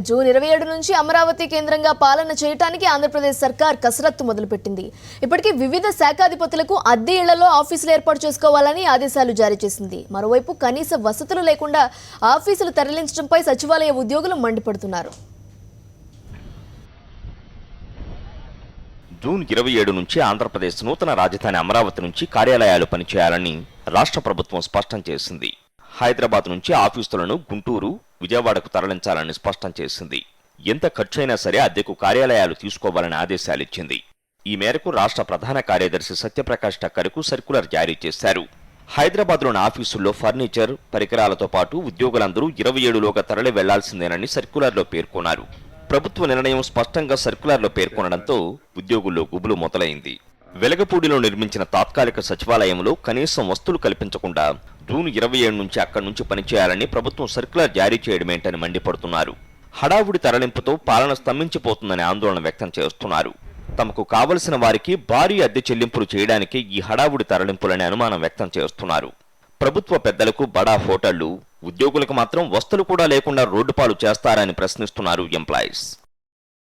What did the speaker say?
June 27 నుంచి అమరావతి కేంద్రంగా పాలన చేయడానికి ఆంధ్రప్రదేశ్ సర్కార్ కసరత్తు మొదలుపెట్టింది. ఇప్పటికే వివిధ శాఖాధిపతులకు అద్దె ఇళ్లలో ఆఫీసులు ఏర్పాటు చేసుకోవాలని ఆదేశాలు జారీ చేసింది. మరోవైపు కనీస వసతులు లేకుండా ఆఫీసులు తరలించడంపై సచివాలయ ఉద్యోగులు మండిపడుతున్నారు. జూన్ 27 నుంచి ఆంధ్రప్రదేశ్ నూతన రాజధాని అమరావతి నుంచి కార్యాలయాలు పనిచేయాలని రాష్ట్ర ప్రభుత్వం స్పష్టం చేసింది. హైదరాబాద్ నుంచి ఆఫీసులను గుంటూరు, విజయవాడకు తరలించాలని స్పష్టం చేసింది. ఎంత ఖర్చైనా సరే అద్దెకు కార్యాలయాలు తీసుకోవాలని ఆదేశాలిచ్చింది. ఈ మేరకు రాష్ట్ర ప్రధాన కార్యదర్శి సత్యప్రకాష్ టక్కర్కు సర్క్యులర్ జారీ చేశారు. హైదరాబాద్లోని ఆఫీసుల్లో ఫర్నిచర్, పరికరాలతో పాటు ఉద్యోగులందరూ 27లోగా తరలి వెళ్లాల్సిందేనని సర్క్యులర్లో పేర్కొన్నారు. ప్రభుత్వ నిర్ణయం స్పష్టంగా సర్క్యులర్లో పేర్కొనడంతో ఉద్యోగుల్లో గుబులు మొదలైంది. వెలగపూడిలో నిర్మించిన తాత్కాలిక సచివాలయంలో కనీసం వస్తువులు కల్పించకుండా జూన్ 27 నుంచి అక్కడి నుంచి పనిచేయాలని ప్రభుత్వం సర్క్యులర్ జారీ చేయడమేంటని మండిపడుతున్నారు. హడావుడి తరలింపుతో పాలన స్తంభించిపోతుందని ఆందోళన వ్యక్తం చేస్తున్నారు. తమకు కావలసిన వారికి భారీ అద్దె చెల్లింపులు చేయడానికి ఈ హడావుడి తరలింపులని అనుమానం వ్యక్తం చేస్తున్నారు. ప్రభుత్వ పెద్దలకు బడా హోటళ్లు, ఉద్యోగులకు మాత్రం వస్తువులు కూడా లేకుండా రోడ్డుపాలు చేస్తారని ప్రశ్నిస్తున్నారు ఎంప్లాయీస్.